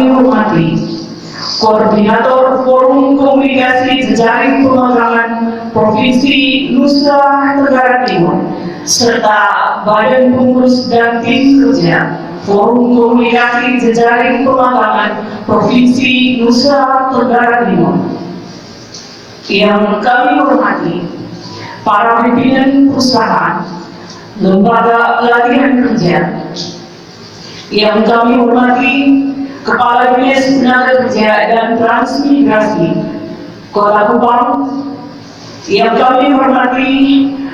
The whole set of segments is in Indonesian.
kami hormati Koordinator Forum Komunikasi Jejaring Pemagangan Provinsi Nusa Tenggara Timur serta Badan Pengurus dan Tim Kerja Forum Komunikasi Jejaring Pemagangan Provinsi Nusa Tenggara Timur. Yang kami hormati para pimpinan perusahaan, lembaga pelatihan kerja. Yang kami hormati Kepala Dinas Tenaga Kerja dan Transmigrasi Kota Kupang. Yang kami hormati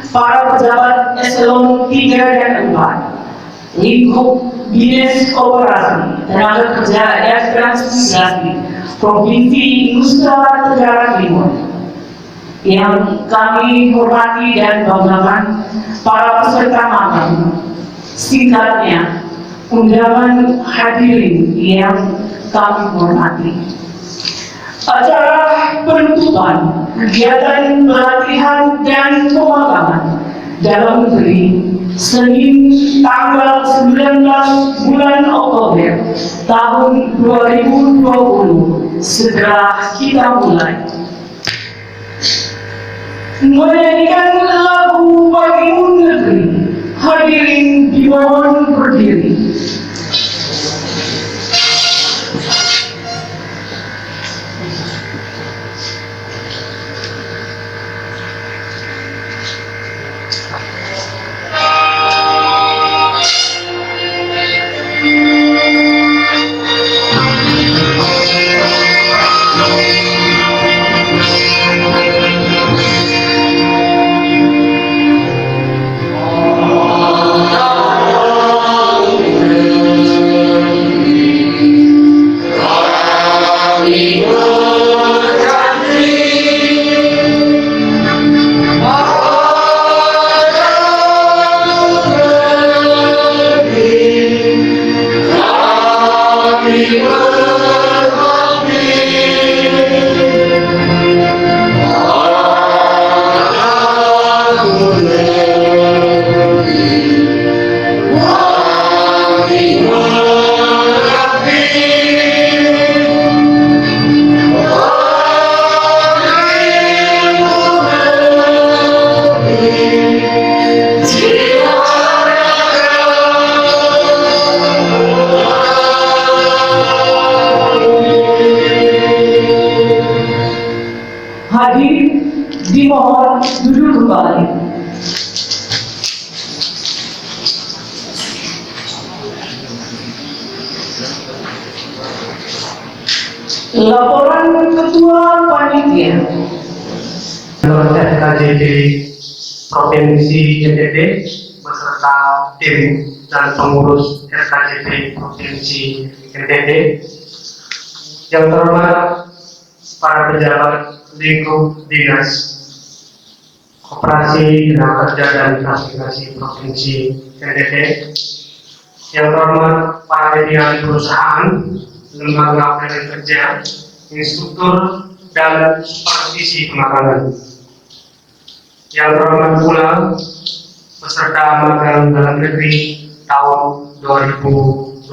para pejabat eselon 3 dan 4 lingkup Dinas Koperasi Tenaga Kerja dan Transmigrasi Provinsi Nusa Tenggara Timur. Yang kami hormati dan banggakan para peserta magang, singkatnya undangan hadirin yang kami hormati. Acara penutupan kegiatan pelatihan dan pemagangan dalam negeri Senin tanggal 19 bulan Oktober tahun 2020 segera kita mulai. Menyanyikan lagu Bagimu Negeri, hadirin dimohon berdiri. Hadirin dimohon duduk kembali. Laporan Ketua Panitia FKJP Provinsi NTT beserta tim dan pengurus FKJP Provinsi NTT. Yang terhormat para pejabat lingkup Dinas Koperasi Tenaga Kerja dan Transmigrasi Provinsi NTT. Yang terhormat para pimpinan perusahaan, lembaga pelatihan kerja, instruktur dan supervisi pemagangan. Yang terhormat pula peserta magang dalam negeri tahun 2020.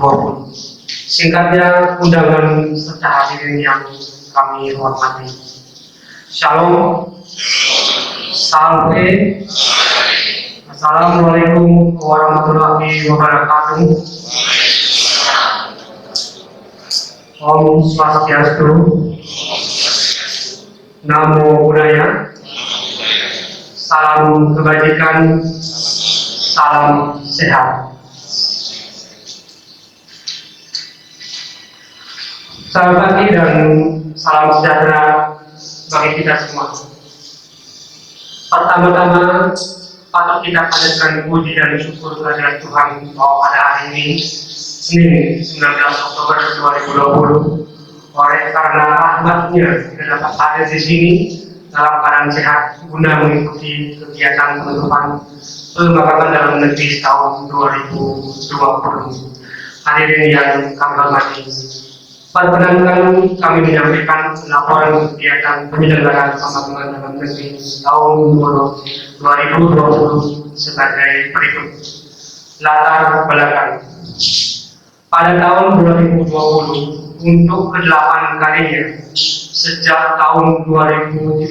Singkatnya, undangan serta hadirin yang kami hormati. Shalom, Salve, Assalamualaikum warahmatullahi wabarakatuh. Om Swastiastu, Namo Buddhaya, salam kebajikan, salam sehat. Selamat pagi dan salam sejahtera bagi kita semua. Pertama-tama, patut kita panjatkan puji dan syukur kehadirat Tuhan bahwa pada hari ini, Senin 19 Oktober 2020, oleh karena rahmat-Nya kita dapat hadir di sini dalam keadaan sehat guna mengikuti kegiatan penutupan pemagangan dalam negeri tahun 2020. Hadirin yang kami hormati, perkenankan kami menyampaikan laporan kegiatan penyelenggaraan pemagangan dalam negeri tahun 2020 sebagai berikut. Latar belakang. Pada tahun 2020, untuk ke-8 kalinya sejak tahun 2013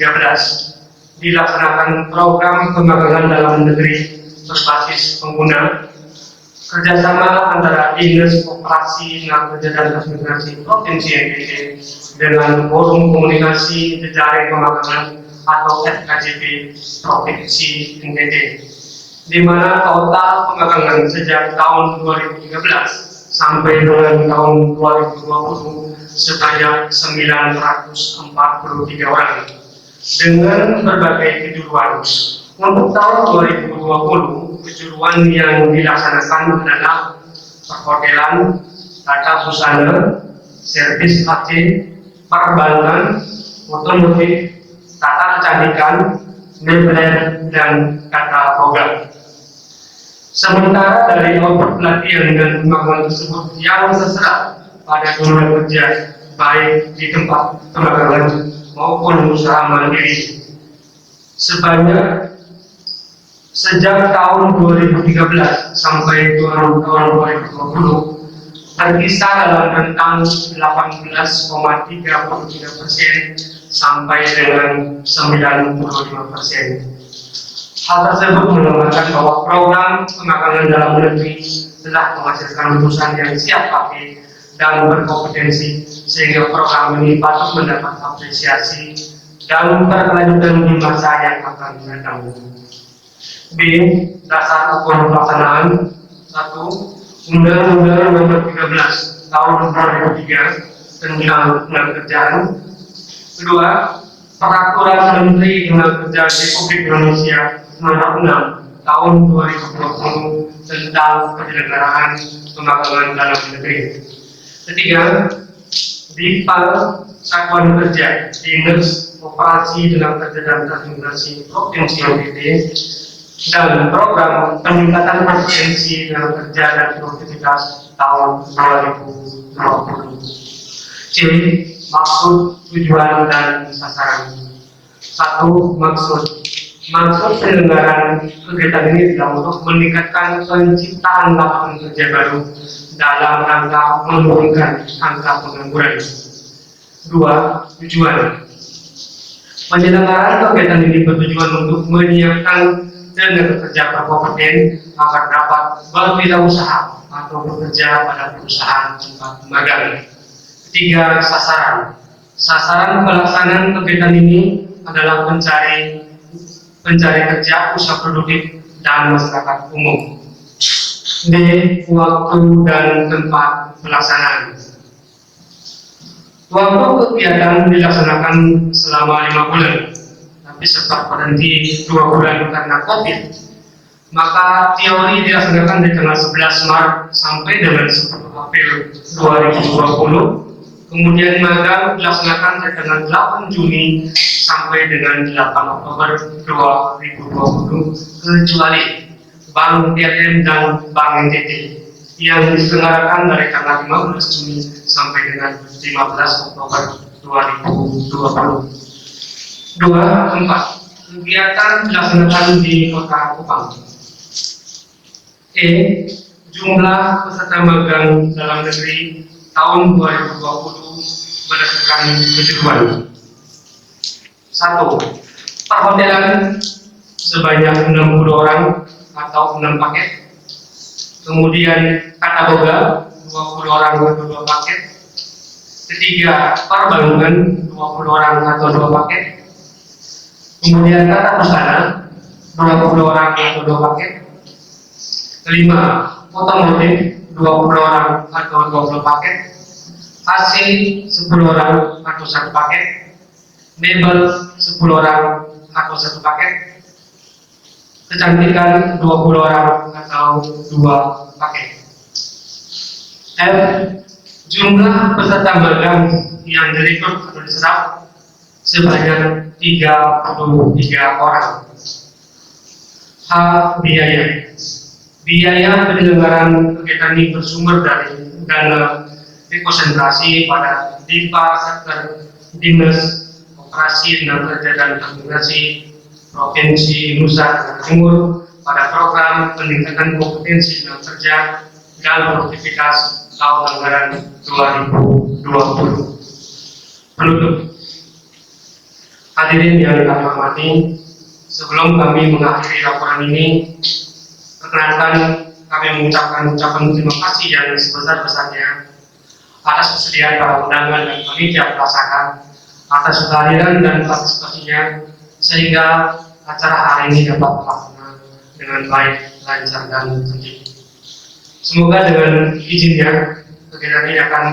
dilaksanakan program pemagangan dalam negeri berbasis pengguna kerjasama antara Dinas Koperasi Tenaga Kerja dan Transmigrasi Provinsi NTT dengan Forum Komunikasi Jejaring Pemagangan atau FKJP Provinsi NTT, di mana total pemagangan sejak tahun 2013 sampai dengan tahun 2020 sebanyak 943 orang dengan berbagai kejuruan. Untuk tahun 2020, kejuruan yang dilaksanakan adalah perhotelan, tata busana, servis AC, perbankan, otomotif, tata kecantikan, mebel, dan tata program. Sementara dari output pelatihan dan pemagangan tersebut yang terserap pada dunia kerja, baik di tempat pemagangan maupun usaha mandiri, sejak tahun 2013 sampai tahun 2020 terkisah dalam rentang 18,33% sampai dengan 95%. Hal tersebut menggambarkan bahwa program pemagangan dalam negeri telah menghasilkan lulusan yang siap pakai dan berkompetensi, sehingga program ini patut mendapat apresiasi dan berkelanjutan di masa yang akan datang. B. Dasar ukuran pelaksanaan. 1. Undang-Undang Nomor 13 Tahun 2003 tentang Tenaga Kerjaan. 2. Peraturan Menteri Tenaga Kerja Republik Indonesia Nomor 6 Tahun 2020 tentang penyelenggaraan pemagangan dalam negeri. 3. DIPAL Satuan Kerja Dinas Koperasi Tenaga Kerja dan Transmigrasi Provinsi NTT dan program peningkatan kompetensi tenaga kerja dan produktivitas tahun 2020. C. Maksud, tujuan, dan sasaran. 1. Maksud penyelenggaraan kegiatan ini adalah untuk meningkatkan penciptaan lapangan kerja baru dalam rangka menurunkan angka pengangguran. 2. Tujuan. Penyelenggaraan kegiatan ini bertujuan untuk menyiapkan tenaga kerja berkompeten agar dapat berwirausaha atau bekerja pada perusahaan tempat magang. 3. Sasaran. Sasaran pelaksanaan kegiatan ini adalah pencari kerja, usaha produktif, dan masyarakat umum. D. Waktu dan tempat pelaksanaan. Waktu kegiatan dilaksanakan selama 5 bulan, tapi sempat berhenti 2 bulan karena COVID. Maka teori dilaksanakan di tanggal 11 Maret sampai dengan 10 April 2020. Kemudian magang dilaksanakan dari tanggal 8 Juni sampai dengan 8 Oktober 2020, kecuali Bank PLN dan Bank NTT yang diselenggarakan dari tanggal 15 Juni sampai dengan 15 Oktober 2020. 4. Kegiatan dilaksanakan di Kota Kupang. E. Jumlah peserta magang dalam negeri tahun 2020 berdasarkan kejuruan. 1. Perhotelan sebanyak 60 orang atau 6 paket. Kemudian kata boga 20 orang atau 2 paket. Ketiga, perbankan 20 orang atau 2 paket. Kemudian tata busana 20 orang atau 2 paket. Kelima, otomotif 20 orang atau 20 paket. AC 10 orang atau 1 paket. Mebel 10 orang atau 1 paket. Kecantikan 20 orang atau 2 paket. F. Jumlah peserta magang yang direkrut atau diserap sebanyak 33 orang. H. Biaya. Biaya penyelenggaraan kegiatan ini bersumber dari dana rekonsentrasi pada DIPA sektor Dinas Koperasi Tenaga Kerja dan Transmigrasi Provinsi Nusa Tenggara Timur pada program peningkatan kompetensi tenaga kerja dan produktivitas tahun anggaran 2020. 2020. Penutup. Hadirin yang kami hormati, sebelum kami mengakhiri laporan ini, perkenankan kami mengucapkan ucapan terima kasih yang sebesar-besarnya atas kesediaan para undangan dan panitia pelaksana atas kehadiran dan partisipasinya sehingga acara hari ini dapat terlaksana dengan baik, lancar dan tertib. Semoga dengan izinnya kegiatan ini akan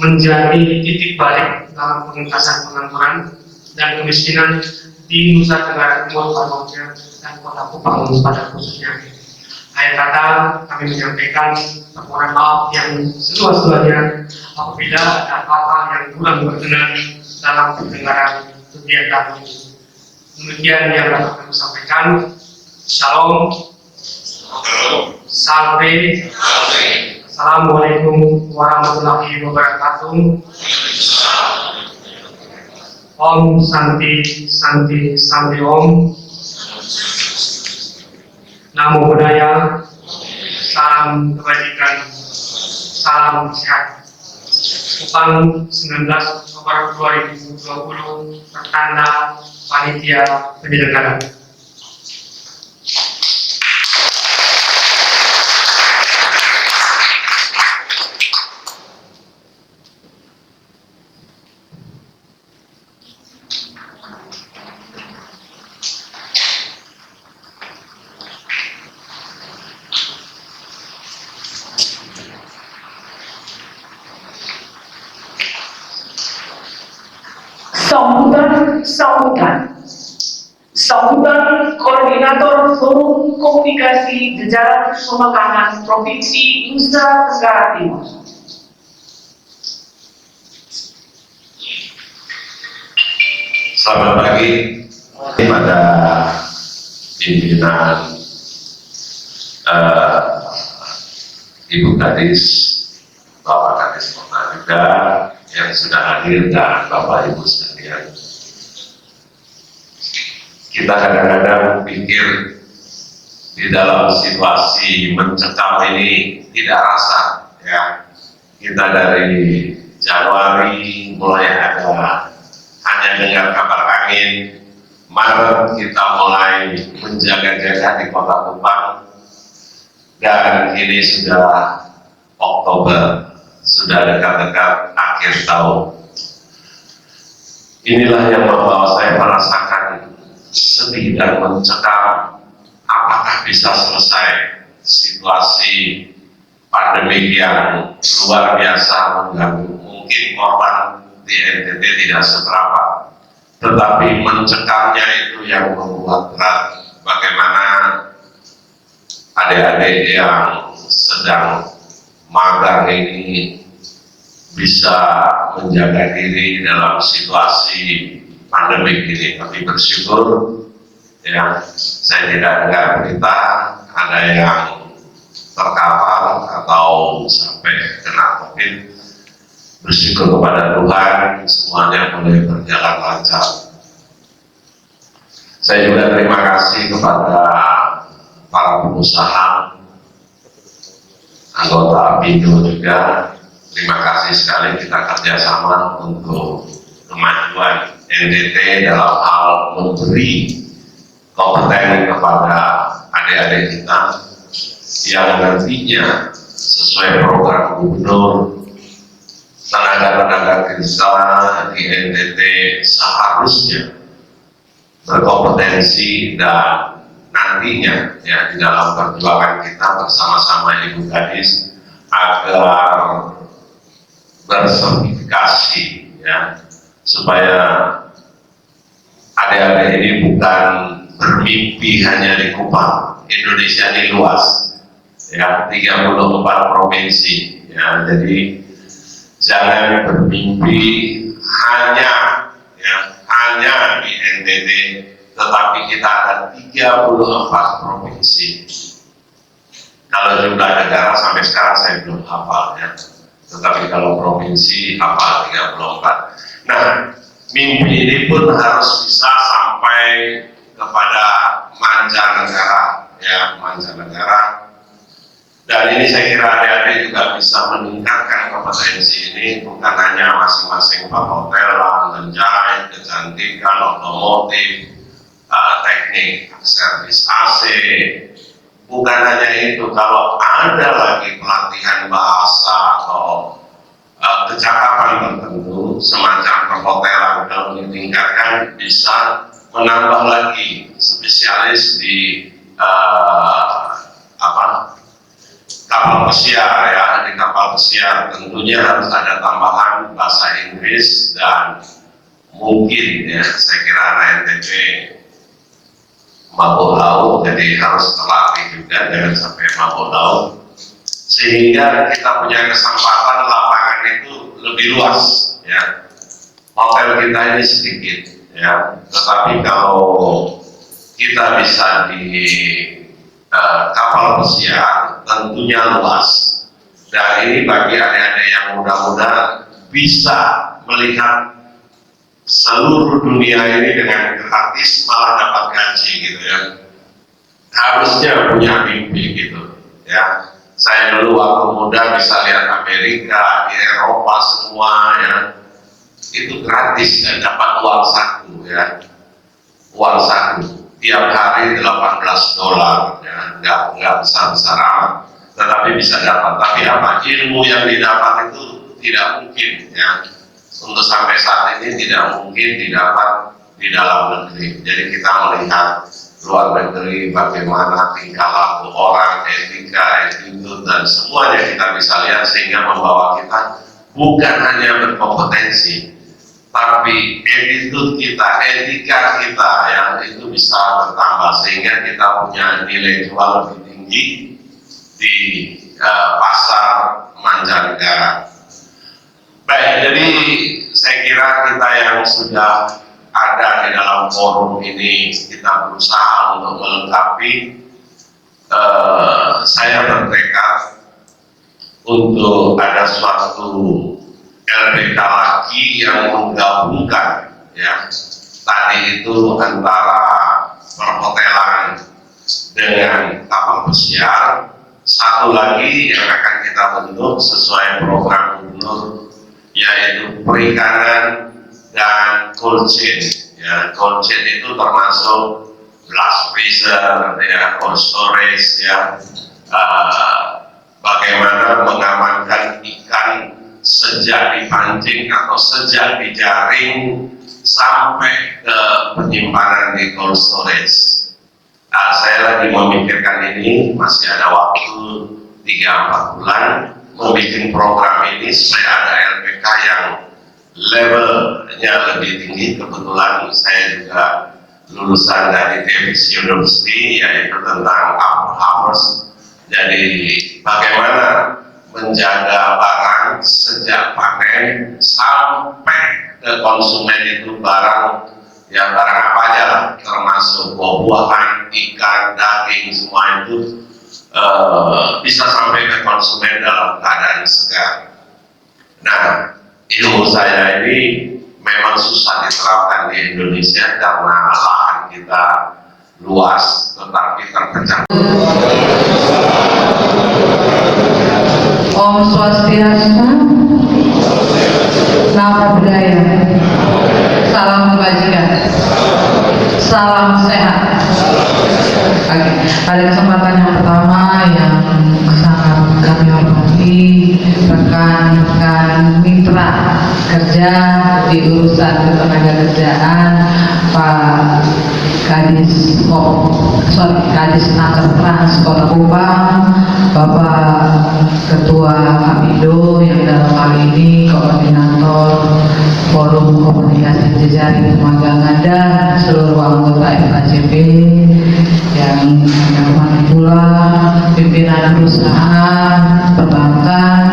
menjadi titik balik dalam pengentasan pengangguran dan kemiskinan di Nusa Tenggara Timur pada umumnya dan Kota Kupang pada khususnya. Akhir kata kami menyampaikan permohonan maaf yang seluas-luasnya apabila ada hal-hal yang kurang berkenan dalam penyelenggaraan kegiatan ini. Demikian yang dapat kami sampaikan. Shalom. Salve. Assalamualaikum warahmatullahi wabarakatuh. Om Santi Santi Santi Om. Namo Buddhaya. Salam kebajikan. Salam sehat. Kupang 19 Oktober 2020 pertanda panitia penyelenggara. Sambutan Koordinator Forum Komunikasi Jajaran Pemakanan Provinsi Nusa Tenggara Timur. Selamat pagi kepada pimpinan Ibu Kadis, Bapak Kadis Komandan yang sudah hadir dan Bapak Ibu sekalian. Kita kadang-kadang pikir di dalam situasi mencekam ini tidak rasa, ya. Kita dari Januari mulai hanya dengar kabar angin. Maret kita mulai menjaga-jaga di Kota Kupang, dan ini sudah Oktober, sudah dekat-dekat akhir tahun. Inilah yang membawa saya merasakan sedih dan mencekam. Apakah bisa selesai situasi pandemi yang luar biasa mengganggu? Mungkin korban di NTT tidak seberapa, tetapi mencekamnya itu yang membuat berat. Bagaimana adik-adik yang sedang magang ini bisa menjaga diri dalam situasi pandemi ini. Kami bersyukur, ya, saya tidak dengar berita ada yang terkapar atau sampai kena COVID. Bersyukur kepada Tuhan, semuanya boleh berjalan lancar. Saya juga terima kasih kepada para pengusaha, anggota Apindo juga. Terima kasih sekali kita kerjasama untuk kemajuan NTT dalam hal memberi kompeten kepada adik-adik kita yang nantinya sesuai program gubernur, tenaga-tenaga kerja di NTT seharusnya berkompetensi dan nantinya, ya, di dalam perjuangan kita bersama-sama Ibu Kadis agar bersertifikasi, ya, supaya adik-adik ini bukan bermimpi hanya di Kupang. Indonesia ini luas, ya, 34 provinsi, ya, jadi jangan bermimpi hanya, ya, hanya di NTT, tetapi kita ada 34 provinsi. Kalau jumlah negara sampai sekarang saya belum hafal, ya, tetapi kalau provinsi hafal 34. Nah, mimpi ini pun harus bisa sampai kepada mancanegara, ya, mancanegara. Dan ini saya kira adik-adik juga bisa meningkatkan kompetensi ini bukan hanya masing-masing perhotelan, menjahit, kecantikan, otomotif, teknik servis AC. Bukan hanya itu, kalau ada lagi pelatihan bahasa atau kecakapan tertentu semacam perhotelan, kalau ditingkatkan bisa menambah lagi spesialis di kapal pesiar ya. Di kapal pesiar tentunya harus ada tambahan bahasa Inggris dan mungkin ya saya kira NTB mabuk laut, jadi harus terlatih juga, jangan sampai mabuk laut, sehingga kita punya kesempatan lapangan itu lebih luas ya. Hotel kita ini sedikit ya, tetapi kalau kita bisa di kapal pesiar tentunya luas, dan ini bagi adik-adik yang muda-muda bisa melihat seluruh dunia ini dengan gratis, malah dapat gaji gitu ya. Harusnya punya mimpi gitu ya. Saya dulu waktu muda bisa lihat Amerika, di Eropa semua ya, itu gratis dan dapat uang saku ya. Uang saku tiap hari $18 ya, nggak besar-besar amat, tetapi bisa dapat. Tapi apa, ilmu yang didapat itu tidak mungkin ya, untuk sampai saat ini tidak mungkin didapat di dalam negeri. Jadi kita melihat luar negeri bagaimana tingkah laku orang, etika, attitude, dan semuanya kita bisa lihat, sehingga membawa kita bukan hanya berkompetensi, tapi attitude kita, etika kita yang itu bisa bertambah, sehingga kita punya nilai jual lebih tinggi di pasar mancanegara. Baik, jadi saya kira kita yang sudah ada di dalam forum ini, kita berusaha untuk melengkapi. Saya bertekad untuk ada suatu LPK lagi yang menggabungkan ya, tadi itu antara perhotelan dengan kapal pesiar. Satu lagi yang akan kita bentuk sesuai program gubernur, yaitu perikanan dan cold chain ya. Cold chain itu termasuk blast freezer ya, cold storage ya, bagaimana mengamankan ikan sejak dipancing atau sejak dijaring sampai ke penyimpanan di cold storage. Saya lagi memikirkan ini, masih ada waktu 3-4 bulan membuat program ini supaya ada LPK yang levelnya lebih tinggi. Kebetulan saya juga lulusan dari Davis University, yaitu tentang upper harvest. Jadi bagaimana menjaga barang sejak panen sampai ke konsumen itu barang ya, barang apa aja lah, termasuk buah-buahan, ikan, daging, semua itu bisa sampai ke konsumen dalam keadaan segar. Nah, ilmu saya ini memang susah diterapkan di Indonesia karena lahan kita luas tetapi terpecah. Om Swastiastu, Namo Buddhaya, salam kebajikan, salam sehat. Oke, pada kesempatan yang pertama yang sangat kami hormati rekan-rekan mitra kerja di urusan ketenagakerjaan, Pak Kadis Naker Trans Kota Kupang, Bapak Ketua Kapindo yang dalam hal ini koordinator Forum Komunikasi Jejaring Pemagangan, dan seluruh anggota FKCP yang saya hormati pula pimpinan perusahaan perbankan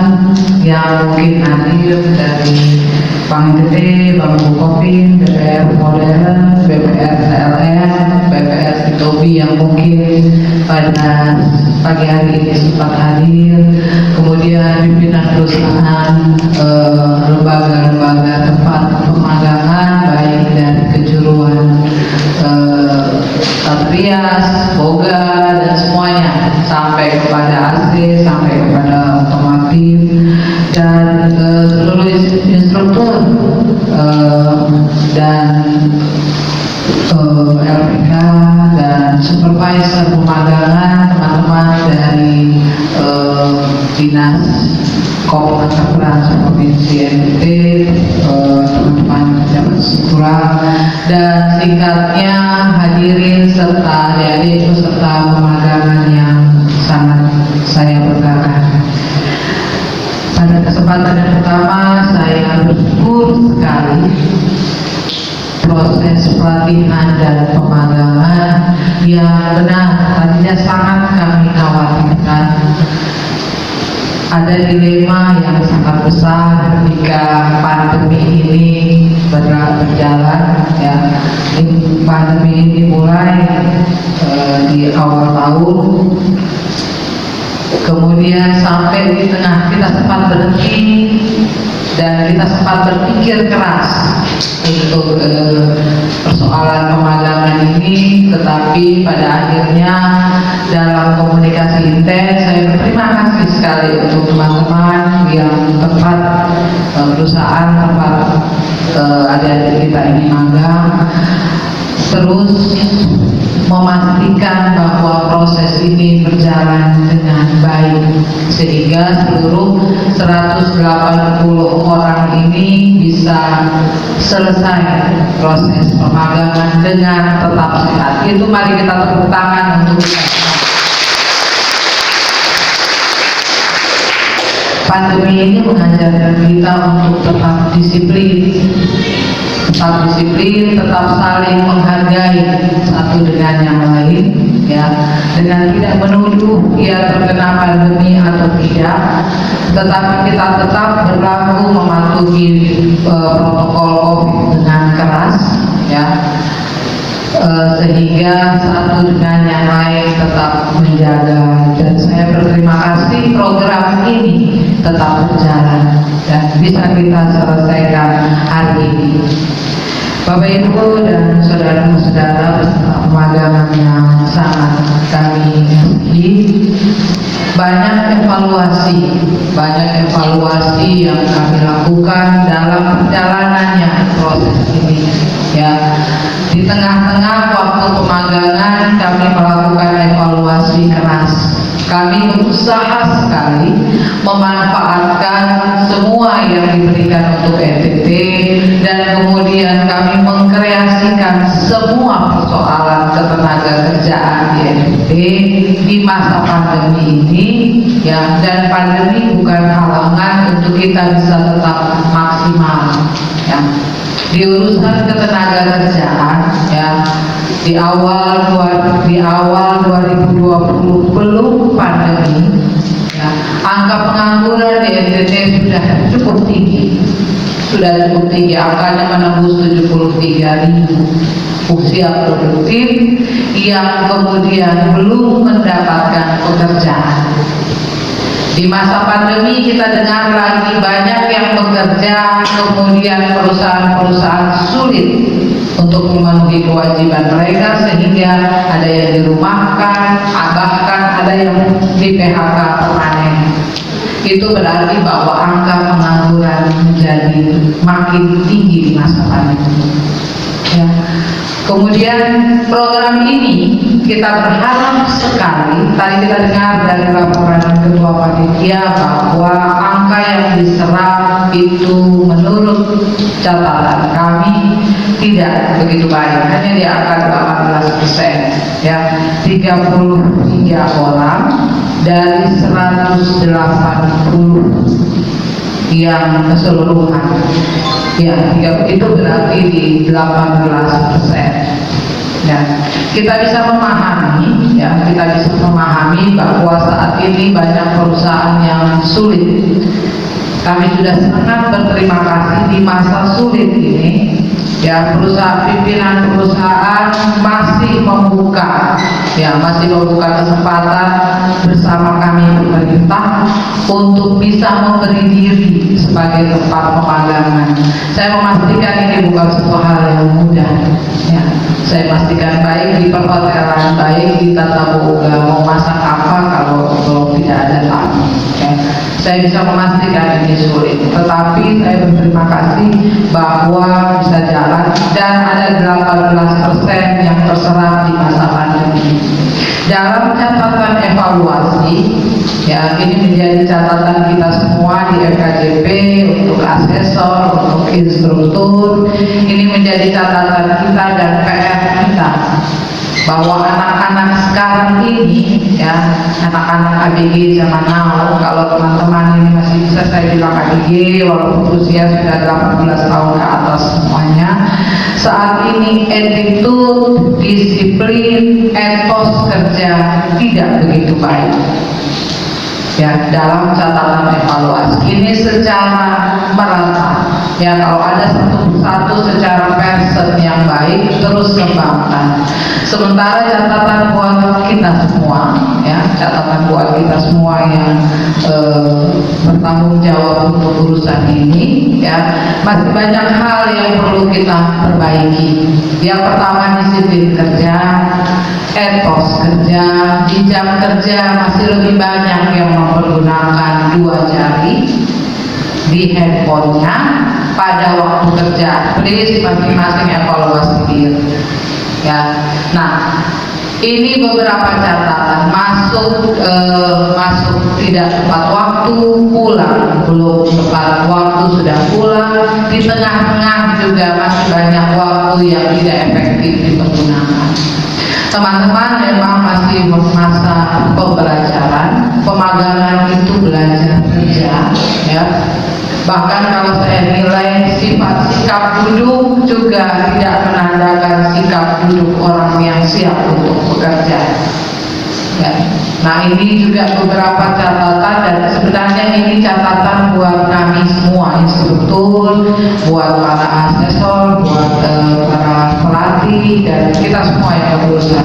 yang mungkin hadir dari Bank Gede, Bank Bukopin, BPR Modern, BPR PLN, BPR Sitobi yang mungkin pada pagi hari ini sempat hadir, kemudian pimpinan perusahaan, lembaga-lembaga tempat pemagangan baik dari kejuruan Satrias, Boga, dan semuanya sampai kepada AC, sampai kepada otomotif, dan dan LPK dan supervisor pemagangan, teman-teman dari Dinas Koperasi Provinsi NTT, teman-teman pejabat struktural, dan singkatnya hadirin serta adik-adik peserta pemagangan yang sangat saya banggakan. Pada kesempatan yang pertama, saya bersyukur sekali proses pelatihan dan pemagangan yang benar tadinya sangat kami khawatirkan. Ada dilema yang sangat besar ketika pandemi ini berjalan, ya. Pandemi ini mulai di awal tahun, kemudian sampai di tengah kita sempat berhenti dan kita sempat berpikir keras untuk persoalan pemagangan ini, tetapi pada akhirnya dalam komunikasi intens saya berterima kasih sekali untuk teman-teman yang tempat perusahaan tempat adik-adik kita ini magang terus memastikan bahwa proses ini berjalan dengan baik sehingga seluruh 180 orang ini bisa selesai proses pemagangan dengan tetap sehat. Itu mari kita tepuk tangan untuk pandemi ini mengajarkan kita untuk tetap disiplin, tetap saling menghargai satu dengan yang lain, ya, dengan tidak menuduh dia terkena pandemi atau tidak, tetapi kita tetap berlaku mematuhi protokol COVID dengan keras, ya, sehingga satu dengan yang lain tetap menjaga. Dan saya berterima kasih program ini tetap berjalan dan bisa kita selesaikan hari ini. Bapak Ibu dan saudara-saudara peserta pemagangan yang sangat kami kasihi, banyak evaluasi yang kami lakukan dalam perjalanannya proses ini, ya. Di tengah-tengah waktu pemagangan kami melakukan evaluasi keras. Kami berusaha sekali memanfaatkan semua yang diberikan untuk NTT dan kemudian kami mengkreasikan semua persoalan ketenagakerjaan di NTT di masa pandemi ini, ya. Dan pandemi bukan halangan untuk kita bisa tetap maksimal, ya. Di urusan ketenagakerjaan, ya, di awal 2020 belum pandemi, ya, angka pengangguran di NTT sudah cukup tinggi, angkanya menembus 73.000 usia produktif yang kemudian belum mendapatkan pekerjaan. Di masa pandemi kita dengar lagi banyak yang bekerja, kemudian perusahaan-perusahaan sulit untuk memenuhi kewajiban mereka sehingga ada yang dirumahkan, bahkan ada yang di PHK permanen. Itu berarti bahwa angka pengangguran menjadi makin tinggi di masa pandemi, ya. Kemudian program ini kita berharap sekali, tadi kita dengar dari laporan Ketua Panitia bahwa angka yang diserap itu menurut catatan kami tidak begitu baik, hanya di angka 18%, ya, 33 orang dari 180 yang keseluruhan, ya, itu berarti di 18%. Ya, kita bisa memahami bahwa saat ini banyak perusahaan yang sulit. Kami sudah sangat berterima kasih di masa sulit ini, ya, pimpinan perusahaan masih membuka kesempatan bersama kami pemerintah untuk bisa memberi diri sebagai tempat pemagangan. Saya memastikan ini bukan sebuah hal yang mudah, ya. Saya pastikan baik di perhotelan, baik di tata boga, mau masak apa kalau tidak ada tamu, ya. Saya bisa memastikan ini sulit, tetapi saya berterima kasih bahwa bisa jalan dan ada 18% yang terserap di masa pandemi. Dalam catatan evaluasi, ya ini menjadi catatan kita semua di FKJP untuk asesor, untuk instruktur. Ini menjadi catatan kita dan PR kita bahwa anak-anak sekarang ini, ya anak-anak ABG zaman now, kalau teman-teman ini masih bisa saya bilang ABG walaupun usia sudah 18 tahun ke atas semuanya, saat ini attitude, disiplin, etos kerja tidak begitu baik. Ya, dalam catatan evaluasi ini secara merata, ya kalau ada satu secara person yang baik terus kembangkan. Sementara catatan buat kita semua, ya catatan buat kita semua yang bertanggung jawab untuk urusan ini, ya masih banyak hal yang perlu kita perbaiki. Yang pertama disiplin kerja, etos kerja, di jam kerja masih lebih banyak yang mempergunakan 2 jari di handphonenya pada waktu kerja. Please masing-masing evaluasi diri. Ya, nah ini beberapa catatan masuk tidak tepat waktu, pulang belum tepat waktu sudah pulang, di tengah-tengah juga masih banyak waktu yang tidak efektif dipergunakan. Teman-teman memang masih masa pembelajaran, pemagangan itu belajar kerja, ya. Bahkan kalau saya nilai sifat sikap duduk juga tidak menandakan sikap duduk orang yang siap untuk bekerja. Ya. Nah ini juga beberapa catatan dan sebenarnya ini catatan buat kami semua instruktur, buat para asesor, buat para pelatih dan kita semua yang berurusan.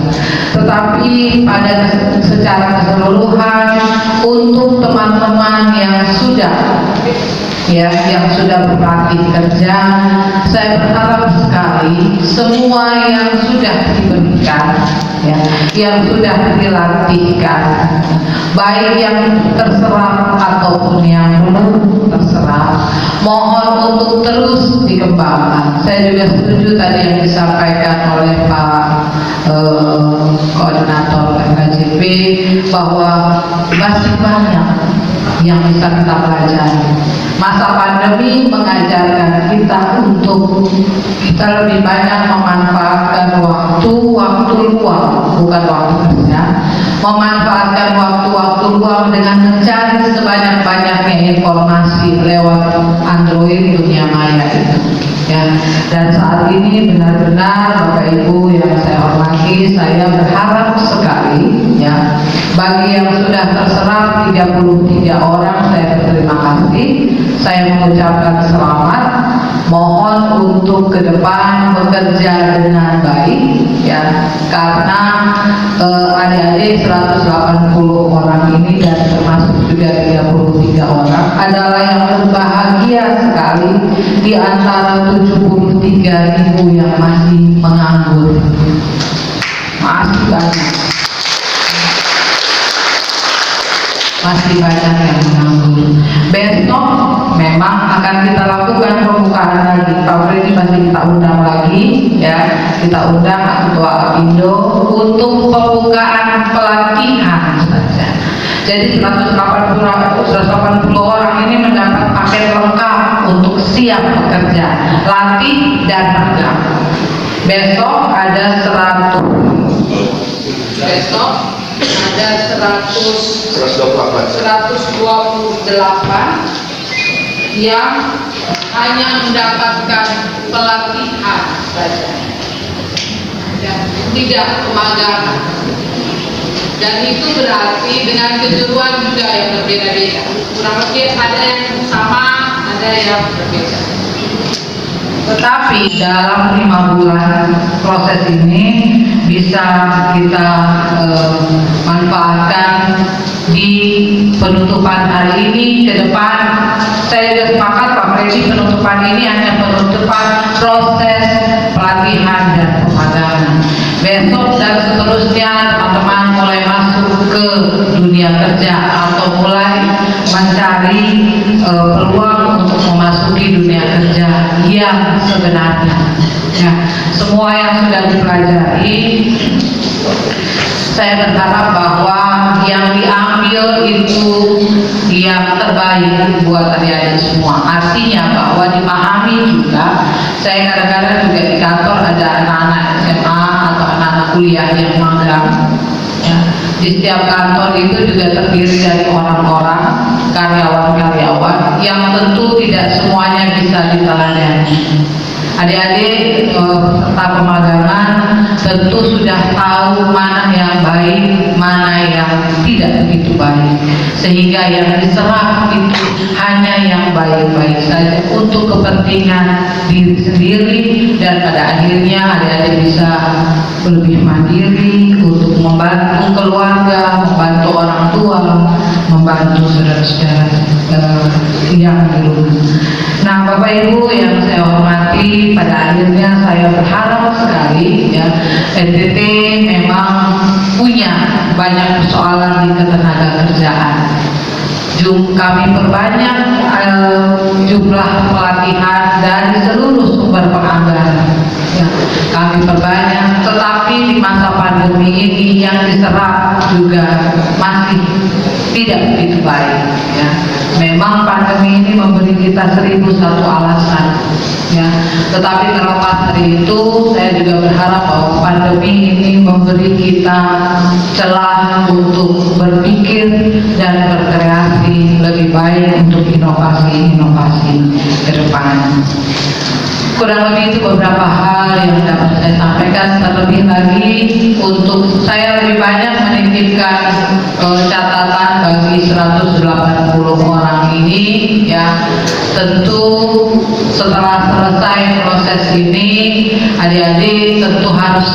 Tetapi pada secara keseluruhan untuk teman-teman yang sudah berlatih kerja, saya berharap sekali semua yang sudah diberikan, ya, yang sudah dilatihkan, baik yang terserap ataupun yang belum terserap, mohon untuk terus dikembangkan. Saya juga setuju tadi yang disampaikan oleh Pak Koordinator FKJP bahwa masih banyak yang bisa kita pelajari. Masa pandemi mengajarkan kita untuk kita lebih banyak memanfaatkan waktu luang, bukan waktu kerja, memanfaatkan waktu luang dengan mencari sebanyak-banyaknya informasi lewat Android dunia maya itu. Ya, dan saat ini benar-benar Bapak Ibu yang saya hormati, saya berharap sekali, ya, bagi yang sudah terserap 33 orang, saya berterima kasih, saya mengucapkan selamat, mohon untuk ke depan bekerja dengan baik, ya, karena adik-adik 180 orang ini dan termasuk juga 33 orang adalah yang berbahagia sekali di antara 73.000 yang masih menganggur. Masih banyak yang menganggur. Besok memang akan kita lakukan pembukaan lagi. Pak Freddy masih kita undang lagi, ya, kita undang Ketua Apindo untuk pembukaan pelatihan saja. Jadi 180 orang ini mendapat paket lengkap untuk siap bekerja, latih dan magang. Besok ada 128 yang hanya mendapatkan pelatihan saja, ya, tidak pemagangan. Dan itu berarti dengan kejuruan juga yang berbeda-beda. Kurang lebih ada yang sama, ada yang berbeda. Tetapi dalam 5 bulan proses ini bisa kita manfaatkan di penutupan hari ini. Ke depan saya sudah sepakat Pak Freddy, penutupan ini hanya penutupan proses pelatihan dan pemagangan. Besok dan seterusnya teman-teman mulai masuk ke dunia kerja atau mulai mencari peluang untuk memasuki dunia kerja yang sebenarnya. Ya, semua yang sudah dipelajari, saya berharap bahwa yang diambil itu yang terbaik buat adik-adik semua. Artinya bahwa dipahami juga, saya kadang-kadang juga di kantor ada anak-anak SMA atau anak-anak kuliah yang magang. Ya, di setiap kantor itu juga terdiri dari orang-orang, karyawan-karyawan yang tentu tidak semuanya bisa diteladani. Adik-adik peserta pemagangan tentu sudah tahu mana yang baik, mana yang tidak begitu baik, sehingga yang diserap itu hanya yang baik-baik saja untuk kepentingan diri sendiri, dan pada akhirnya adik-adik bisa lebih mandiri untuk membantu keluarga, membantu orang tua, membantu saudara-saudara yang di rumah. Nah, Bapak Ibu yang saya hormati, pada akhirnya saya berharap sekali ya, NTT memang punya banyak persoalan di ketenaga kerjaan. Kami perbanyak jumlah pelatihan dari seluruh sumber penganggaran. Ya, kami perbanyak, tetapi di masa pandemi ini yang diserap juga masih tidak begitu baik. Ya. Memang pandemi ini memberi kita 1001 alasan, ya. Tetapi terlepas dari itu, saya juga berharap bahwa pandemi ini memberi kita celah untuk berpikir dan berkreasi lebih baik untuk inovasi-inovasi ke depan. Kurang lebih itu beberapa hal yang dapat saya sampaikan. Terlebih lagi, untuk saya lebih banyak menitipkan catatan bagi 180 orang ini, ya. Tentu setelah selesai proses ini, adik-adik tentu harus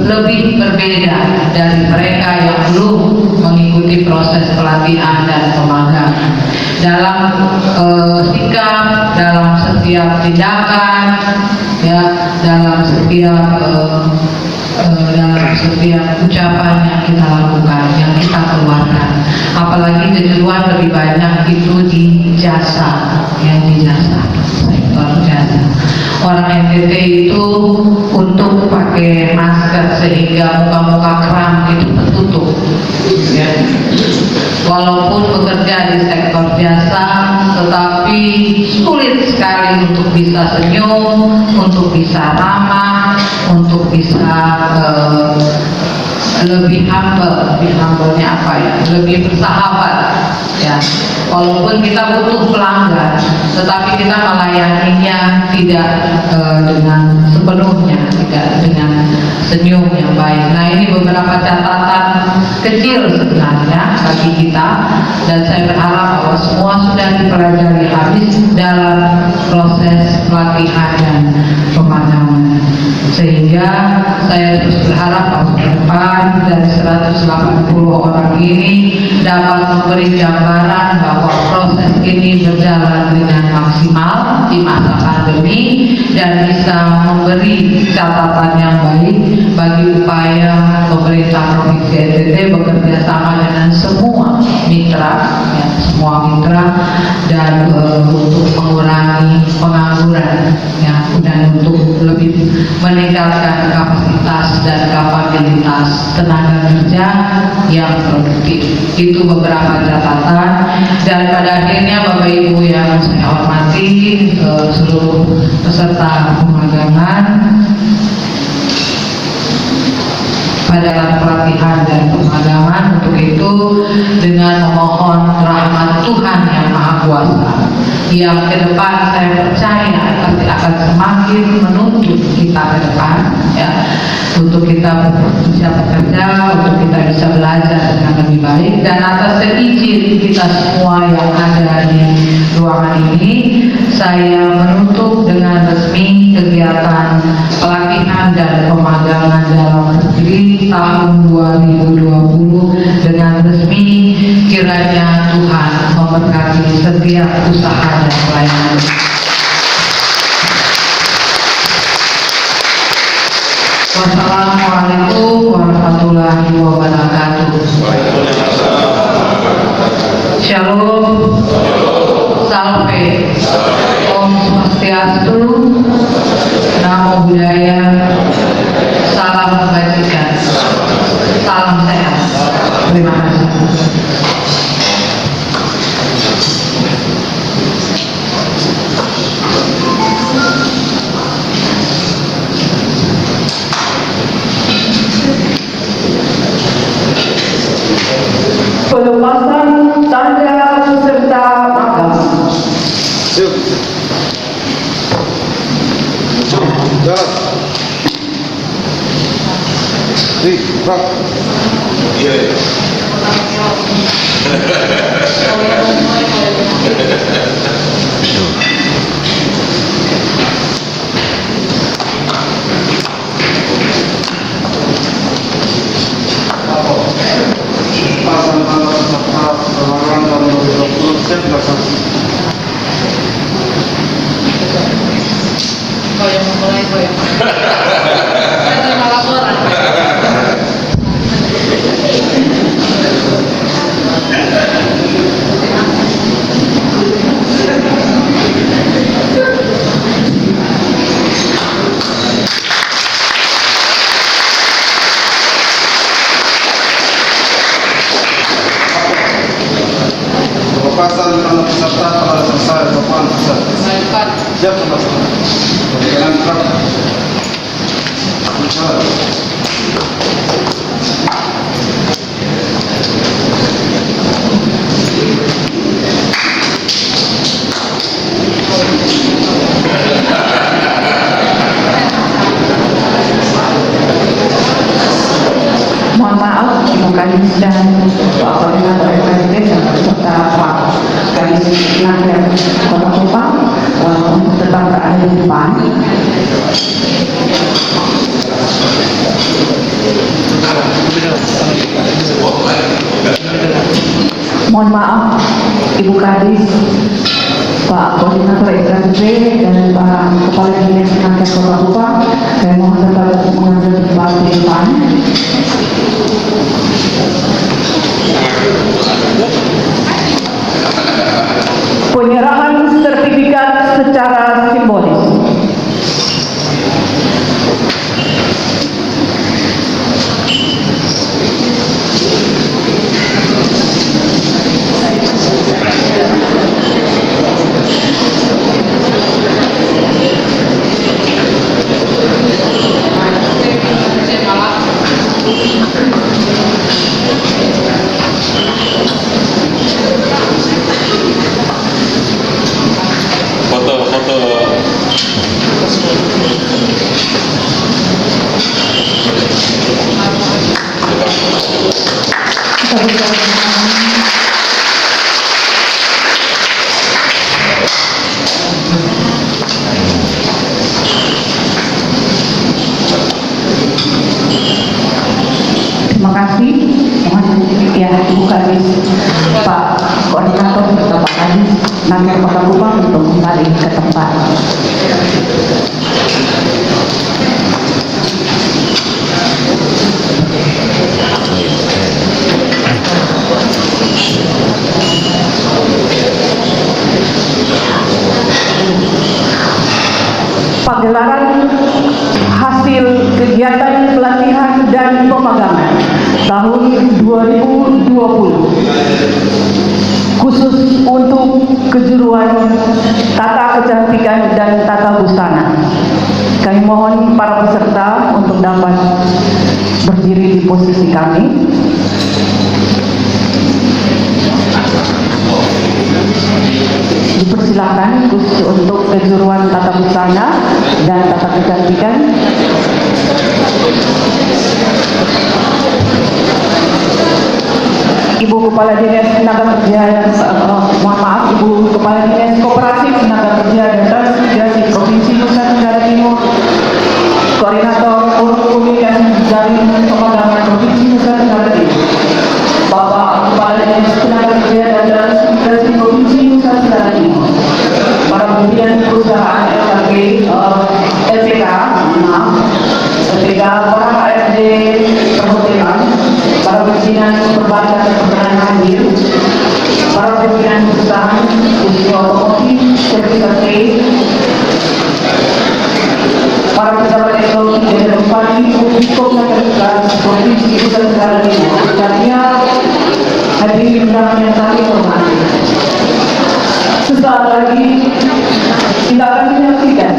lebih berbeda dari mereka yang belum mengikuti proses pelatihan dan pemagangan. Dalam sikap, dalam setiap tindakan, ya, dalam setiap ucapan yang kita lakukan, yang kita keluarkan. Apalagi kejenuhan lebih banyak itu di jasa, yang di jasa, sektor jasa. Orang NTT itu untuk pakai masker sehingga muka-muka kram itu tertutup, ya. Walaupun bekerja di sektor jasa, tetapi sulit sekali untuk bisa senyum, untuk bisa ramah, untuk bisa lebih humble-nya apa ya, lebih bersahabat, ya. Walaupun kita butuh pelanggan, tetapi kita melayaninya tidak dengan sepenuhnya, tidak dengan senyum yang baik. Nah, ini beberapa catatan kecil sebenarnya bagi kita, dan saya berharap bahwa semua sudah dipelajari habis dalam proses pelatihan dan pemagangan, sehingga saya terus berharap bahwa ke depan dari 180 orang ini dapat memberi gambaran bahwa proses ini berjalan dengan maksimal di masa pandemi dan bisa memberi catatan yang baik bagi upaya pemerintah Provinsi NTT bekerja sama dengan semua mitra, ya, dan untuk mengurangi pengangguran, ya, dan untuk lebih meningkatkan kapasitas dan kapabilitas tenaga kerja yang produktif. Itu beberapa catatan, dan pada akhirnya Bapak Ibu yang saya hormati, seluruh peserta pemagangan, pada pelatihan dan pemagangan, untuk itu dengan memohon rahmat Tuhan yang Maha Kuasa, yang ke depan saya percaya pasti akan semakin menuntut kita ke depan, ya, untuk kita bisa bekerja, untuk kita bisa belajar dengan lebih baik. Dan atas seizin kita semua yang ada di ruangan ini, saya menutup dengan resmi kegiatan pelatihan dan pemagangan dalam negeri tahun 2020 dengan resmi. Kiranya Tuhan memberkati setiap usaha dan pelayanan. Wassalamualaikum warahmatullahi wabarakatuh. Shalom, salve, Om Swastiastu, Namo Buddhaya, salam kebajikan, salam sehat. Terima kasih. Pelepasan tanda peserta magang. Jalan. Pak. Iya. Pasang tanda peserta pelarangan dan 20% dilaksanakan. Terima laporan. Pelepasan tanda peserta telah selesai. Bapak selesai. Siap pelepasan. Berikan truk. Jalan. Mohon maaf, Ibu Kadis dan Pak Koordinator RT serta Pak Kadis Naker Kota Kupang untuk tetap berada di depan. Mohon maaf, Ibu Kadis, Pak Koordinator RT dan Pak Kepala Dinas Naker Kota Kupang, saya mohon tetap mengambil tempat di depan. Penyerahan sertifikat secara simbolis. Terima kasih. Mohon ya Ibu Kadis, Pak Koordinator serta Pak Kadis Naker Kota Kupang untuk kembali ke tempat. Pagelaran hasil kegiatan pelatihan dan pemagangan tahun 2020 khusus untuk kejuruan tata kecantikan dan tata busana. Kami mohon para peserta untuk dapat berdiri di posisi kami. Dipersilakan khusus untuk kejuruan tata busana dan tata kecantikan. Ibu Kepala Dinas Tenaga Kerja dan mohon maaf, Ibu Kepala Dinas Koperasi Tenaga Kerja dan Transmigrasi Provinsi Nusa Tenggara Timur, Koordinator Forum Komunikasi Jaringan Pemagangan Provinsi Nusa Tenggara Timur, Bapak Kepala Dinas Tenaga Kerja dan Transmigrasi Provinsi Nusa Tenggara Timur, para pimpinan perusahaan LPK, LPK Ketiga, para HRD perhotelan, para pimpinan perbankan dan perkenan hadir, para pimpinan perusahaan khususnya otomotif, sertifikat A, para pejabat ekonomi dari Bupati, Hukum dan Provinsi Nusa Tenggara Timur, sekalian hadirin undangan yang kami hormati. Sesaat lagi kita akan menyaksikan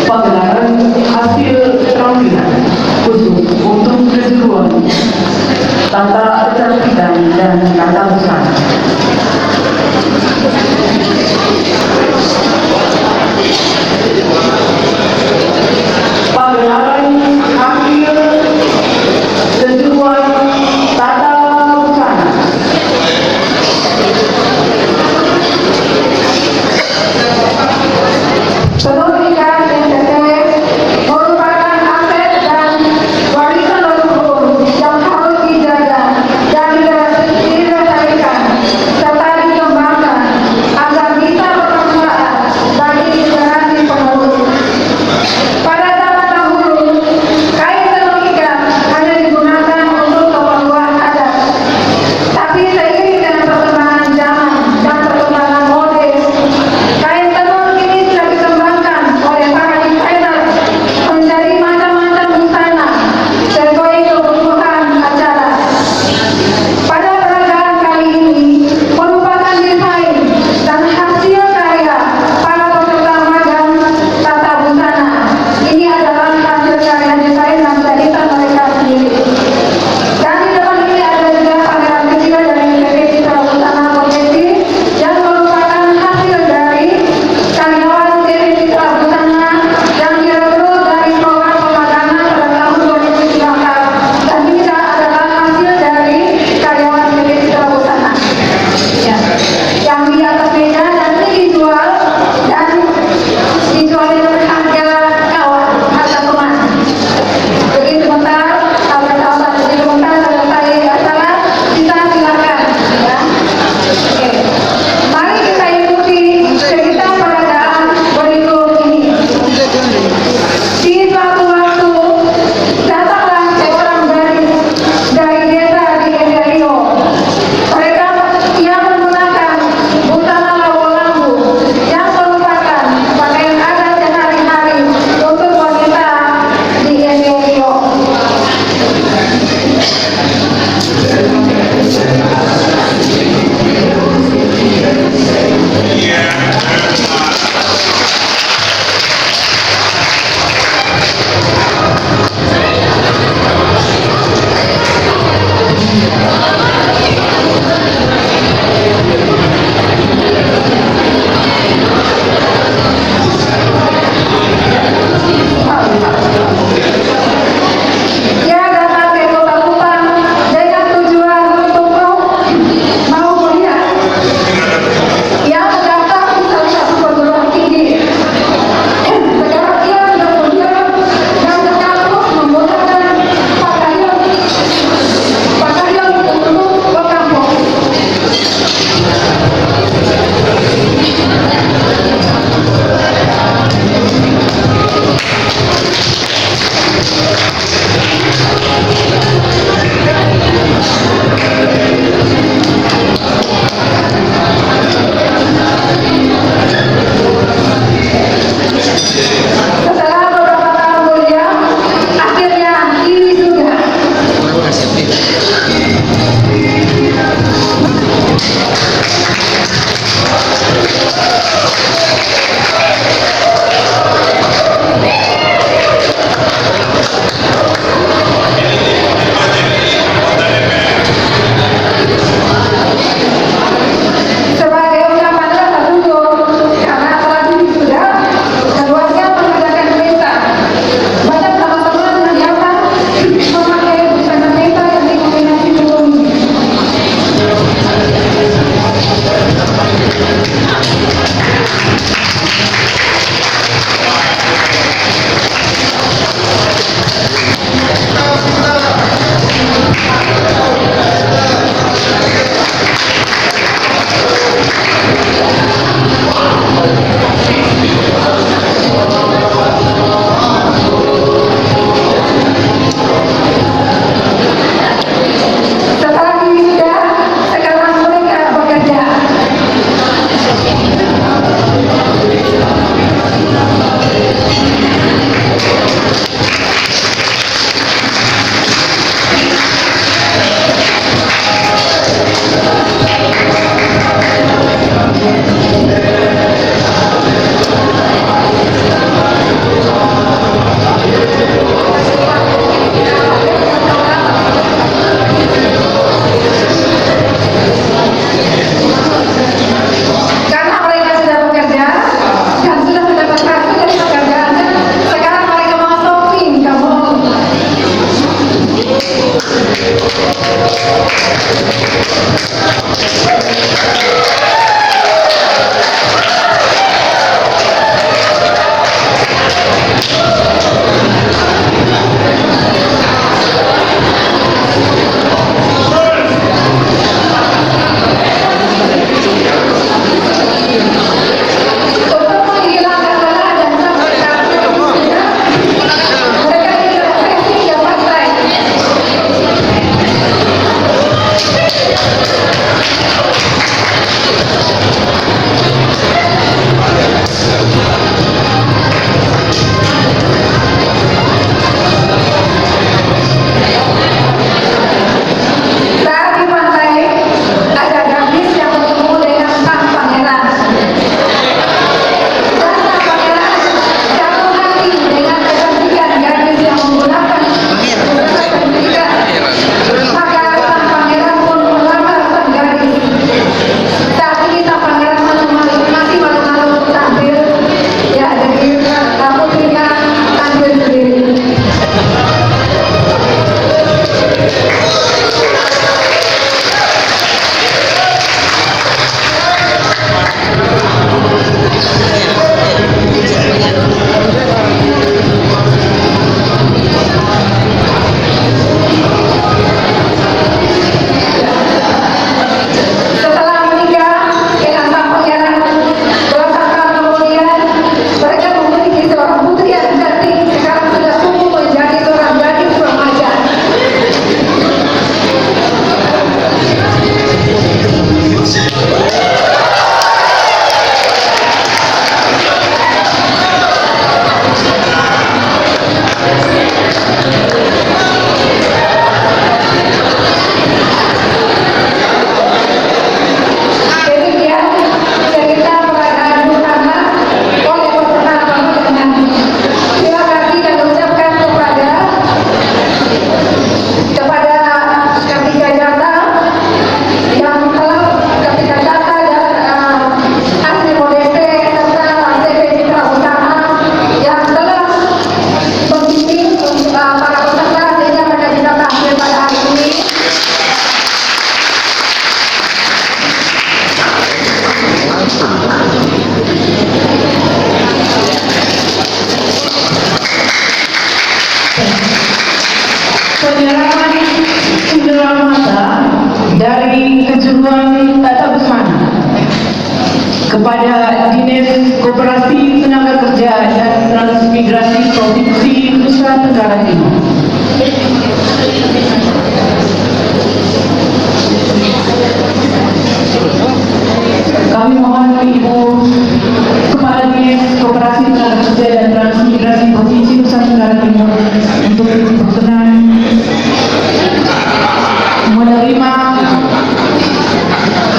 pagelaran hasil penampilan khusus untuk keseluruhan tata kecantikan dan tata busana. Pagelaran hasil keseluruhan tata busana. Tenun ikat NTT merupakan aset dan warisan leluhur yang harus dijaga dan dilestarikan serta dikembangkan agar bisa bermanfaat bagi generasi penerus. Pada zaman dahulu, kain tenun ikat hanya digunakan untuk keperluan adat. Tapi seiring dengan perkembangan zaman dan perkembangan mode, kain tenun kini sudah dikembangkan oleh para desainer menjadi macam-macam busana sesuai kebutuhan acara. Pada peragaan kali ini merupakan desain dan hasil karya para peserta magang tata busana. Ini adalah hasil karya desain dan editan mereka sendiri. Dan di depan ini ada juga pameran kecil dari PT Citra Busana Profesi yang merupakan hasil dari karyawan PT Citra Busana yang direkrut dari program pemagangan pada tahun 2019 dan juga adalah hasil dari karyawan PT Citra Busana. Ya, yang di atas meja nanti dijual dan dijual dengan harga kawan, harga teman. Jadi sebentar, sahabat-sahabat, jadi sebentar selesai acara, kita silakan ya. Oke. Mari kita ikuti cerita peragaan berikut ini. Di suatu waktu, datanglah seorang gadis dari desa di Endario. Mereka yang menggunakan busana lawu-lawu yang merupakan pakaian adat sehari-hari untuk wanita di Endario. Dia datang ke Kota Kupang dengan tujuan untuk mau kuliah. Ia mendaftar di salah satu perguruan tinggi. Sekarang ia sudah kuliah dan sekaligus menggunakan pakaian untuk ke kampung. Setelah beberapa tahun kuliah, akhirnya ini sudah. kepada Dinas Koperasi Tenaga Kerja dan Transmigrasi Provinsi Nusa Tenggara Timur. Kami mohon Ibu Kepala Dinas Koperasi Tenaga Kerja dan Transmigrasi Provinsi Nusa Tenggara Timur untuk berkenan menerima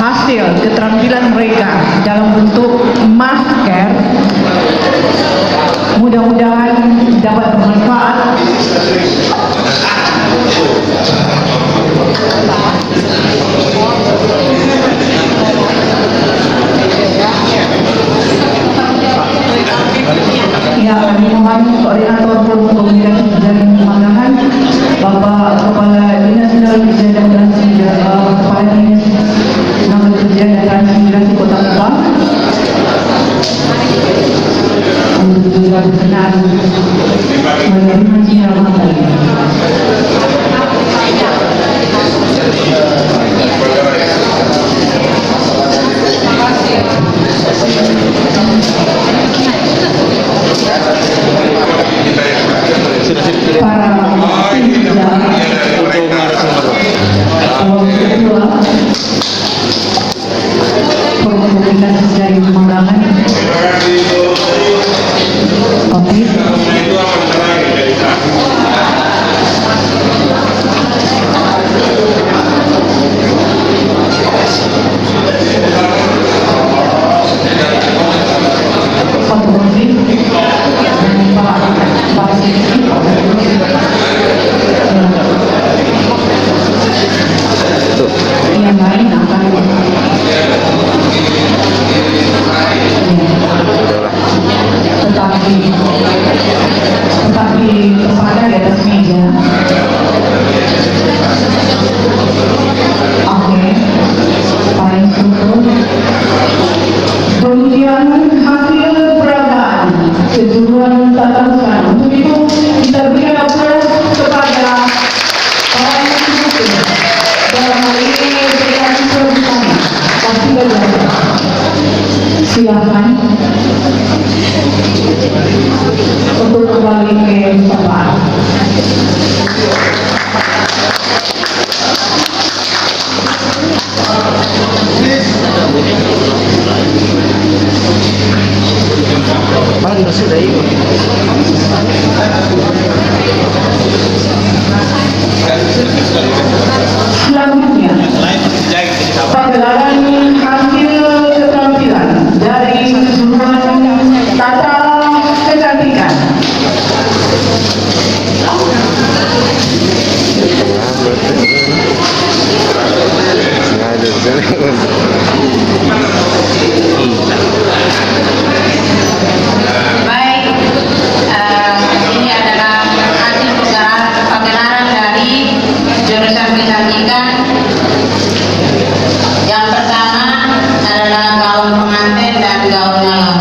hasil keterampilan mereka dalam bentuk masker. Mudah-mudahan dapat bermanfaat ya. Kami mohon Koordinator Forum Komunikasi Jaring Pemanggangan, Bapak Kepala Dinas Tenaga Kerja dan Transmigrasi, Kepala Dinas Tenaga Kerja dan Transmigrasi Kota Kupang untuk juga berkenan menerima sinyalan tadi. Para komunikasi dari Pemanggangan, Covid, yang lain akan tetapi kepada di atas meja. Oke, Pak Instruktur. Kemudian hasil peragaan kejuruan tata usaha. Untuk itu kita berikan aplaus kepada para instruktur. Dalam hal ini berikan bersama. Pasti belajar. Silakan untuk kembali ke tempat. Selanjutnya, pagelaran hasil keterampilan dari kejuruan tata kecantikan. Baik, ini adalah hasil pagelaran dari jurusan kecantikan. Yang pertama adalah gaun pengantin dan gaun malam.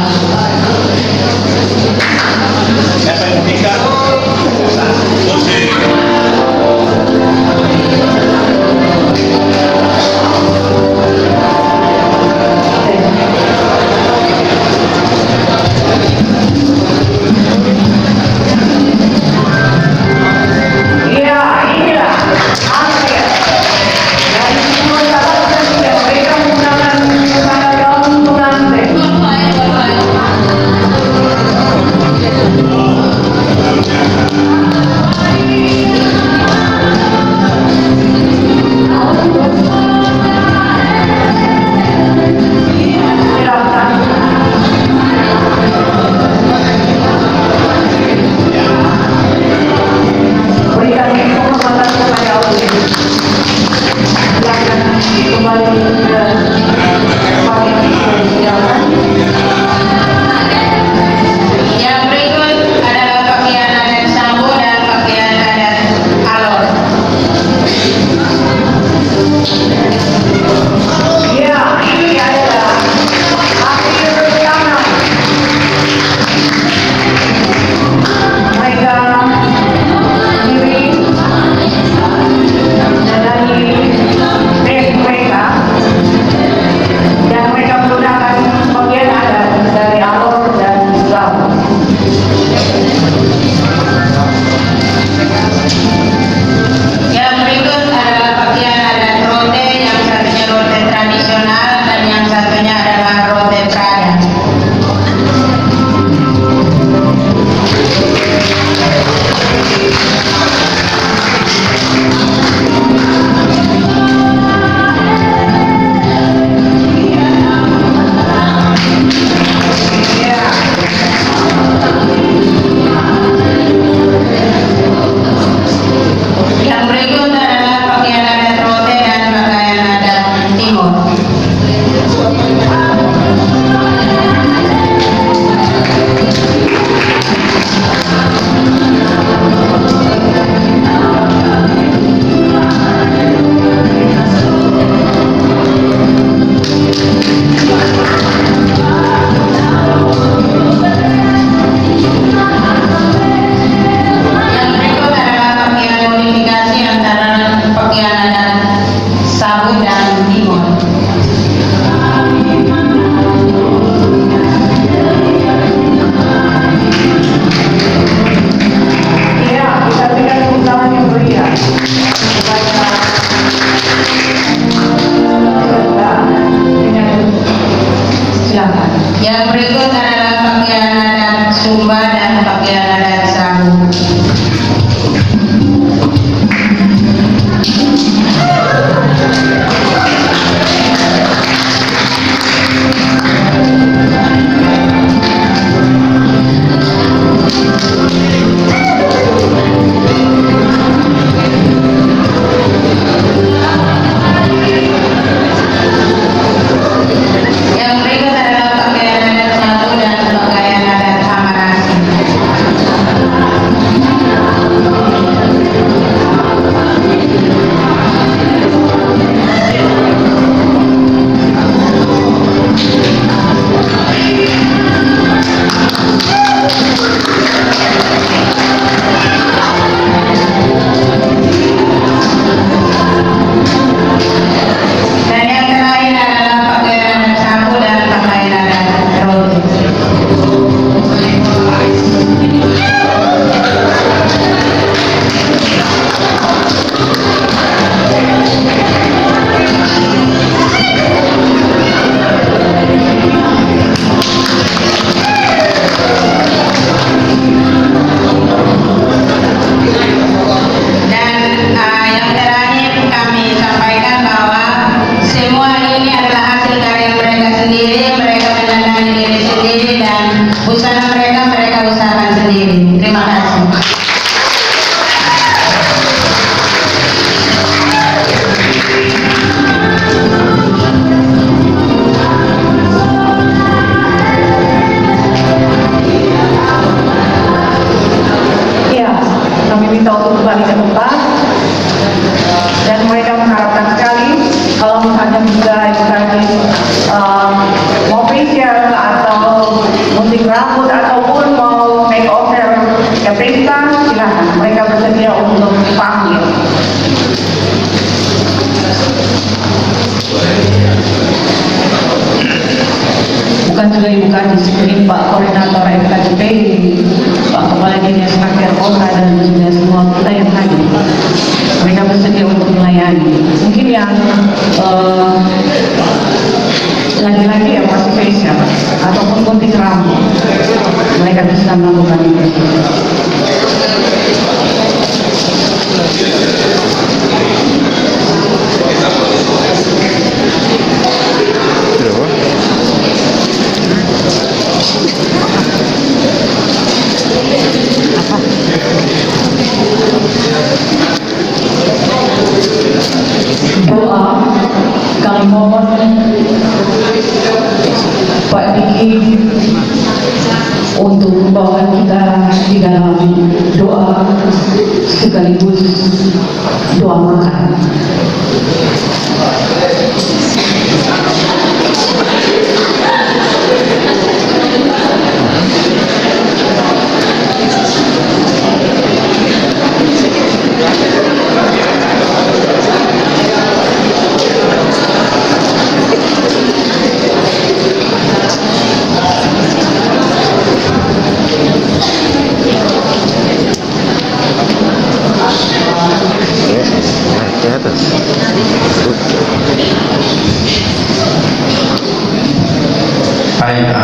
peserta dan mereka mengharapkan sekali kalau misalnya bisa mau facial atau gunting rambut ataupun mau makeover ke pesta, silakan mereka bersedia untuk dipanggil. Bukan juga dibuka di sini Pak Koordinator FKJP, Pak Kepala Dinas Rakyat Kota dan juga semua kita yang hadir. Mereka bersedia untuk melayani. Mungkin yang laki-laki yang masih facial ataupun gunting rambut, mereka bisa melakukan itu. Doa kami mohon Pak Diki untuk membawa kita di dalam doa sekaligus doa makan. Baik,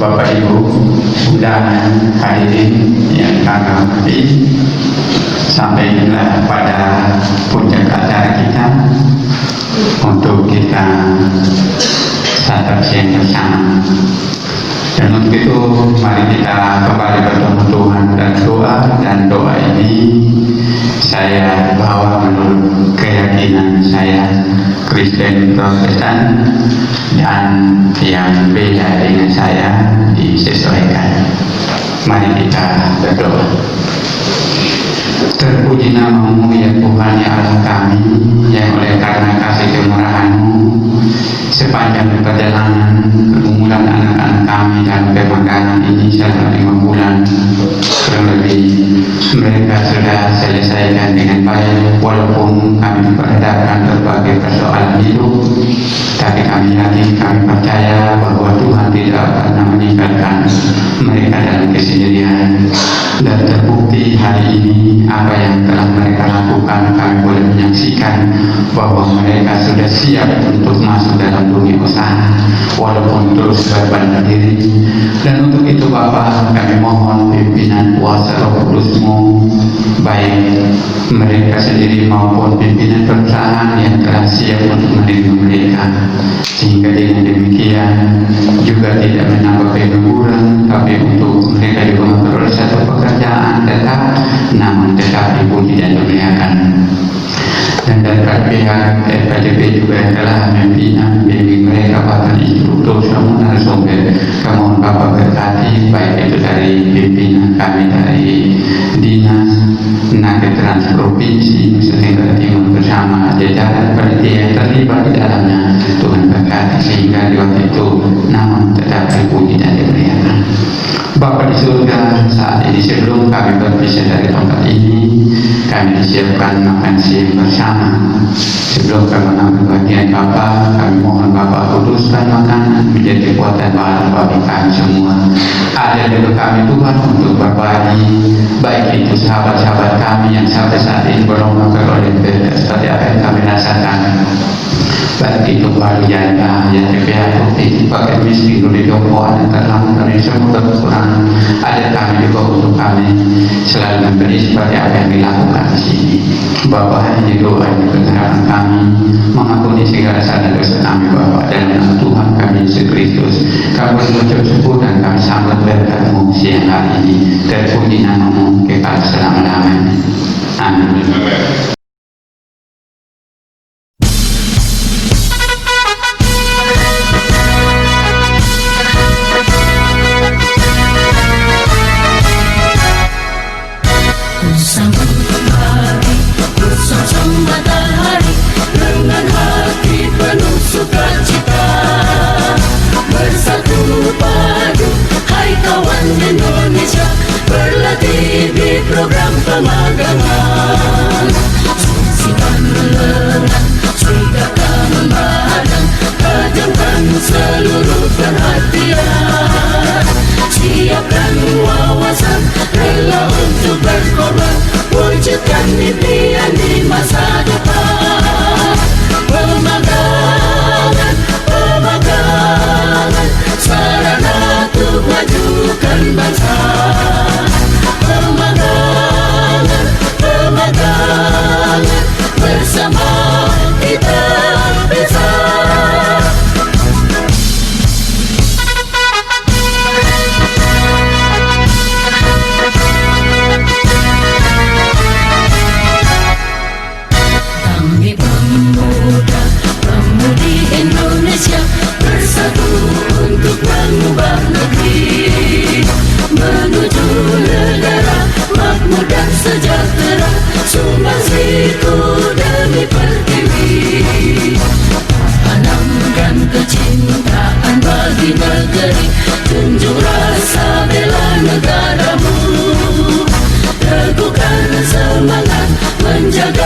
Bapak Ibu dan hadirin yang kami hormati, sampailah pada puncak acara kita untuk kita santap siang bersama. Dan untuk itu mari kita kembali bertemu Tuhan dan doa ini saya bawa menurut keyakinan saya Kristen Protestan dan yang beda dengan saya disesuaikan. Mari kita berdoa. Terpuji namamu ya Tuhan ya Allah kami, yang oleh karena kasih kemurahan-Mu sepanjang perjalanan pergumulan anak-anak kami dan pemakanan ini selama 5 bulan kurang lebih, mereka sudah selesaikan dengan baik. Walaupun kami berhadapkan berbagai persoalan hidup, tapi kami yakin, kami percaya bahwa Tuhan tidak pernah meninggalkan mereka dalam kesendirian. Dan terbukti hari ini apa yang telah mereka lakukan, kami boleh menyaksikan bahwa mereka sudah siap untuk masuk dalam dunia usaha walaupun terus berbenah diri. Dan untuk itu Bapa, kami mohon pimpinan kuasa Roh Kudus-Mu, baik mereka sendiri maupun pimpinan perusahaan yang telah siap untuk menerima mereka, sehingga dengan demikian juga tidak menambah pengangguran, tapi untuk mereka juga memperoleh satu pekerjaan tetap, namun tetap dipuji dan dimuliakan. Dan dari pihak FKJP juga yang telah membina bimbing mereka, bahkan instruktur semua narasumber, kami Bapak berkati, baik itu dari pimpinan kami dari Dinas Tenaga Trans Provinsi Nusa Tenggara Timur bersama jajaran panitia yang terlibat di dalamnya. Tuhan berkati sehingga di waktu itu namun tetap dipuji dan dimuliakan. Bapa di surga, saat ini sebelum kami berpisah dari tempat ini, kami disiapkan makan siang bersama. Sebelum kami mengambil bagian Bapa, kami mohon Bapa kuduskan makanan menjadi kekuatan baru bagi kami semua. Ada dulu kami Tuhan untuk berbagi, baik itu sahabat-sahabat kami yang sampai saat ini belum memperoleh berkat seperti apa yang kami rasakan. Baik itu baru janda, yang terpiatu, pakai miskin, di jompoan, dan terlalu dari semua kekurangan. Ada kami juga untuk kami selalu memberi seperti apa yang dilakukan di sini. Bapak hanya doa yang pengharapan kami, mengampuni segala salah dosa kami Bapak, dan dalam Tuhan kami Yesus Kristus. Kami mengucap syukur dan kami sambut berkat-Mu siang hari ini. Terpuji nama-Mu kekal selama-lamanya. Amin. Bersama di negeri, junjung rasa bela negaramu, teguhkan semangat menjaga